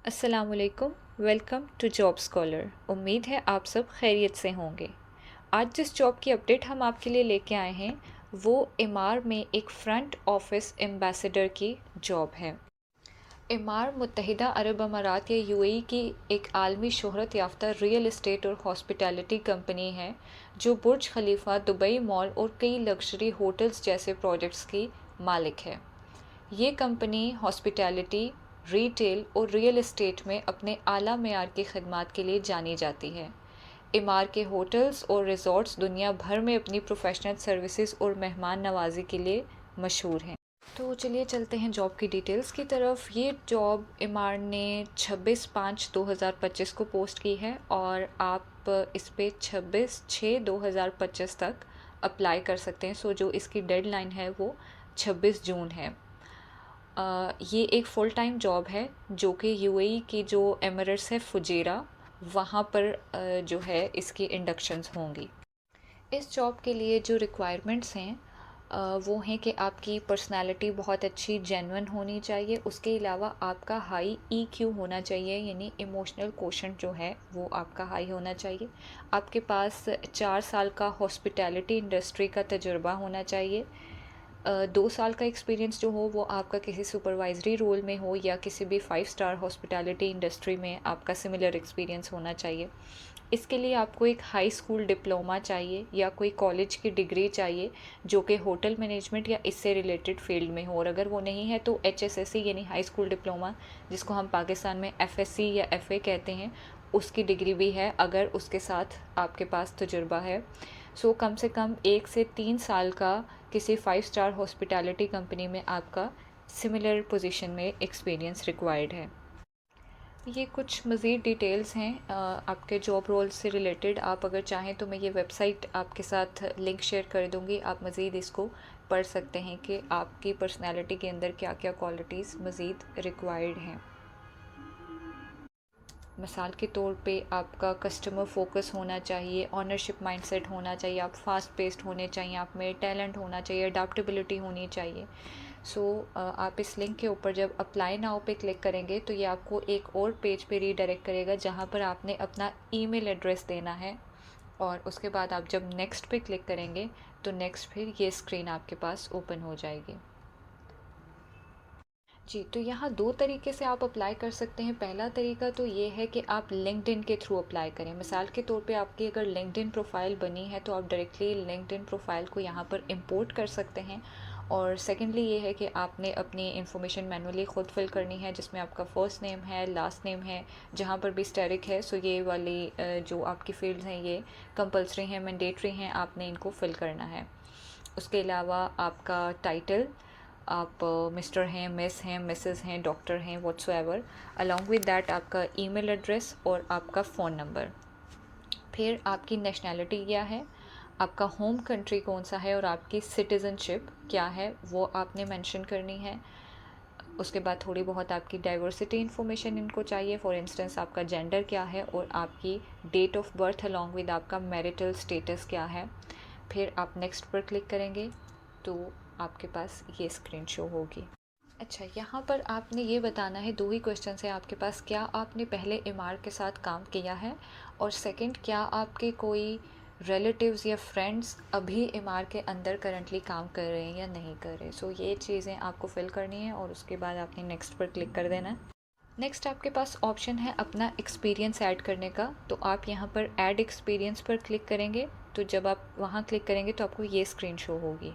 अस्सलामुअलैकुम। Welcome to Job Scholar. उम्मीद है आप सब खैरियत से होंगे। आज जिस जॉब की अपडेट हम आपके लिए लेके आए हैं वो एमआर में एक फ्रंट ऑफिस एम्बेसडर की जॉब है। एमआर मुत्तहिदा अरब अमारात या यूएई की एक आलमी शोहरत याफ्ता रियल एस्टेट और हॉस्पिटैलिटी कंपनी है जो बुर्ज खलीफा, दुबई मॉल और कई लग्जरी होटल्स जैसे प्रोजेक्ट्स की मालिक है। ये कंपनी हॉस्पिटैलिटी, रिटेल और रियल एस्टेट में अपने आला मेयार की खदमात के लिए जानी जाती है। एमआर के होटल्स और रिजॉर्ट्स दुनिया भर में अपनी प्रोफेशनल सर्विसेज और मेहमान नवाजी के लिए मशहूर हैं। तो चलिए चलते हैं जॉब की डिटेल्स की तरफ। ये जॉब एमआर ने 26/5/2025 को पोस्ट की है और आप इस पे 26/6/2025 तक अप्लाई कर सकते हैं। सो जो इसकी डेडलाइन है वो 26 जून है। ये एक फ़ुल टाइम जॉब है जो कि यूएई की जो एमिरेट्स है फुजेरा, वहाँ पर जो है इसकी इंडक्शंस होंगी। इस जॉब के लिए जो रिक्वायरमेंट्स हैं वो हैं कि आपकी पर्सनालिटी बहुत अच्छी जेन्युइन होनी चाहिए। उसके अलावा आपका हाई ईक्यू होना चाहिए, यानी इमोशनल कोशेंट जो है वो आपका हाई होना चाहिए। आपके पास 4 साल का हॉस्पिटैलिटी इंडस्ट्री का तजुर्बा होना चाहिए। 2 साल का एक्सपीरियंस जो हो वो आपका किसी सुपरवाइजरी रोल में हो या किसी भी 5 स्टार हॉस्पिटैलिटी इंडस्ट्री में आपका सिमिलर एक्सपीरियंस होना चाहिए। इसके लिए आपको एक हाई स्कूल डिप्लोमा चाहिए या कोई कॉलेज की डिग्री चाहिए जो कि होटल मैनेजमेंट या इससे रिलेटेड फील्ड में हो, और अगर वो नहीं है तो एचएसएससी यानी हाई स्कूल डिप्लोमा, जिसको हम पाकिस्तान में एफएससी या एफए कहते हैं, उसकी डिग्री भी है अगर उसके साथ आपके पास तजुर्बा है। सो कम से कम 1 से 3 साल का किसी 5 स्टार हॉस्पिटैलिटी कंपनी में आपका सिमिलर पोजीशन में एक्सपीरियंस रिक्वायर्ड है। ये कुछ मज़ीद डिटेल्स हैं आपके जॉब रोल से रिलेटेड। आप अगर चाहें तो मैं ये वेबसाइट आपके साथ लिंक शेयर कर दूँगी, आप मज़ीद इसको पढ़ सकते हैं कि आपकी पर्सनैलिटी के अंदर क्या क्या क्वालिटीज़ मज़ीद रिक्वायर्ड हैं। मिसाल के तौर पे आपका कस्टमर फोकस होना चाहिए, ऑनरशिप माइंडसेट होना चाहिए, आप फास्ट पेस्ड होने चाहिए, आप में टैलेंट होना चाहिए, अडाप्टेबिलिटी होनी चाहिए। सो आप इस लिंक के ऊपर जब अप्लाई नाउ पे क्लिक करेंगे तो ये आपको एक और पेज पे रीडायरेक्ट करेगा जहाँ पर आपने अपना ईमेल एड्रेस देना है, और उसके बाद आप जब नेक्स्ट पे क्लिक करेंगे तो नेक्स्ट फिर ये स्क्रीन आपके पास ओपन हो जाएगी। जी, तो यहाँ 2 तरीके से आप अप्लाई कर सकते हैं। पहला तरीका तो ये है कि आप लिंक्डइन के थ्रू अप्लाई करें। मिसाल के तौर पे आपकी अगर लिंक्डइन प्रोफ़ाइल बनी है तो आप डायरेक्टली लिंक्डइन प्रोफ़ाइल को यहाँ पर इंपोर्ट कर सकते हैं। और सेकेंडली ये है कि आपने अपनी इन्फॉर्मेशन मैनुअली ख़ुद फिल करनी है, जिसमें आपका फ़र्स्ट नेम है, लास्ट नेम है, जहाँ पर भी स्टेरिक है। सो ये वाली जो आपकी फ़ील्ड्स हैं ये कंपल्सरी हैं, मैंडेटरी हैं, आपने इनको फ़िल करना है। उसके अलावा आपका टाइटल, आप मिस्टर हैं, मिस हैं, मिसेस हैं, डॉक्टर हैं, व्हाट्सोएवर, अलॉन्ग विद दैट आपका ईमेल एड्रेस और आपका फ़ोन नंबर। फिर आपकी नेशनैलिटी क्या है, आपका होम कंट्री कौन सा है और आपकी सिटीज़नशिप क्या है वो आपने मेंशन करनी है। उसके बाद थोड़ी बहुत आपकी डाइवर्सिटी इन्फॉर्मेशन इनको चाहिए। फॉर इंस्टेंस आपका जेंडर क्या है और आपकी date of birth along with आपका मैरिटल स्टेटस क्या है। फिर आप नेक्स्ट पर क्लिक करेंगे तो आपके पास ये स्क्रीन शो होगी। अच्छा, यहाँ पर आपने ये बताना है, 2 ही क्वेश्चन है आपके पास। क्या आपने पहले एमआर के साथ काम किया है, और सेकंड क्या आपके कोई रिलेटिव्स या फ्रेंड्स अभी एमआर के अंदर करंटली काम कर रहे हैं या नहीं कर रहे। सो ये चीज़ें आपको फिल करनी है और उसके बाद आपने नेक्स्ट पर क्लिक कर देना है। नेक्स्ट आपके पास ऑप्शन है अपना एक्सपीरियंस ऐड करने का, तो आप यहाँ पर ऐड एक्सपीरियंस पर क्लिक करेंगे। तो जब आप वहाँ क्लिक करेंगे तो आपको ये स्क्रीन शो होगी।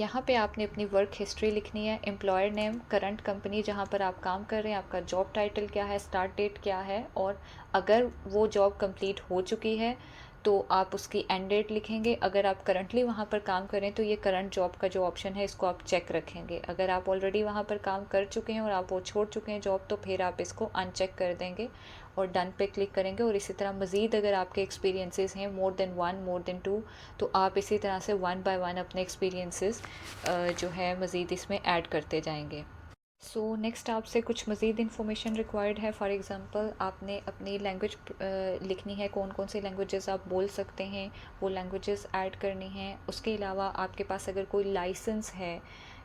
यहाँ पे आपने अपनी वर्क हिस्ट्री लिखनी है, एम्प्लॉयर नेम, करंट कंपनी जहाँ पर आप काम कर रहे हैं, आपका जॉब टाइटल क्या है, स्टार्ट डेट क्या है, और अगर वो जॉब कंप्लीट हो चुकी है तो आप उसकी एंड डेट लिखेंगे। अगर आप करंटली वहाँ पर काम करें तो ये करंट जॉब का जो ऑप्शन है इसको आप चेक रखेंगे। अगर आप ऑलरेडी वहाँ पर काम कर चुके हैं और आप वो छोड़ चुके हैं जॉब तो फिर आप इसको अनचेक कर देंगे और डन पे क्लिक करेंगे। और इसी तरह मज़ीद अगर आपके एक्सपीरियंसेस हैं मोर देन 1, मोर देन 2, तो आप इसी तरह से 1 बाय 1 अपने एक्सपीरियंसेस जो है मज़ीद इसमें ऐड करते जाएंगे। सो नेक्स्ट आपसे कुछ मज़ीद इन्फॉर्मेशन रिक्वायर्ड है। फॉर एग्ज़ाम्पल आपने अपनी लैंग्वेज लिखनी है, कौन कौन सी लैंग्वेजेस आप बोल सकते हैं वो लैंग्वेजेस ऐड करनी हैं। उसके अलावा आपके पास अगर कोई लाइसेंस है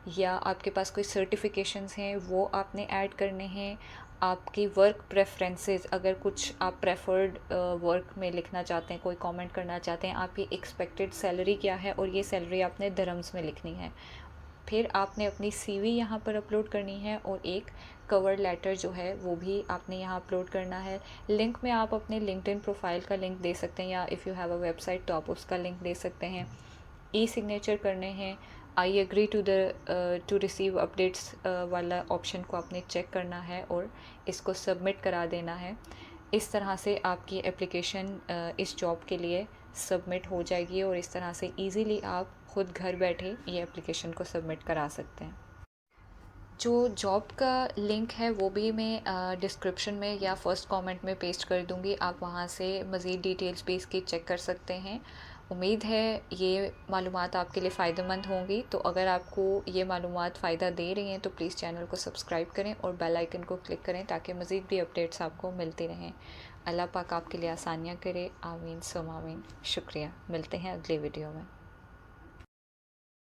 या आपके पास कोई सर्टिफिकेशंस हैं वो आपने ऐड करने हैं। आपकी वर्क प्रेफरेंसेस, अगर कुछ आप प्रेफर्ड वर्क में लिखना चाहते हैं, कोई कमेंट करना चाहते हैं, आपकी एक्सपेक्टेड सैलरी क्या है और ये सैलरी आपने दिरहम्स में लिखनी है। फिर आपने अपनी सीवी यहाँ पर अपलोड करनी है और एक कवर लेटर जो है वो भी आपने यहाँ अपलोड करना है। लिंक में आप अपने लिंक्डइन प्रोफाइल का लिंक दे सकते हैं, या if you have a website तो आप उसका लिंक दे सकते हैं। ई सिग्नेचर करने हैं, I agree to receive updates वाला ऑप्शन को आपने चेक करना है और इसको सबमिट करा देना है। इस तरह से आपकी एप्लीकेशन इस जॉब के लिए सबमिट हो जाएगी और इस तरह से इजीली आप खुद घर बैठे ये एप्लीकेशन को सबमिट करा सकते हैं। जो जॉब का लिंक है वो भी मैं डिस्क्रिप्शन में या फर्स्ट कमेंट में पेस्ट कर दूँगी, आप वहाँ से मज़ीद डिटेल्स भी इसकी चेक कर सकते हैं। उम्मीद है ये मालूमात आपके लिए फ़ायदेमंद होंगी। तो अगर आपको ये मालूमात फ़ायदा दे रही हैं तो प्लीज़ चैनल को सब्सक्राइब करें और बेल आइकन को क्लिक करें ताकि मज़ीद भी अपडेट्स आपको मिलती रहें। अल्लाह पाक आपके लिए आसानियाँ करे। आमीन सुम आमीन। शुक्रिया। मिलते हैं अगले वीडियो में।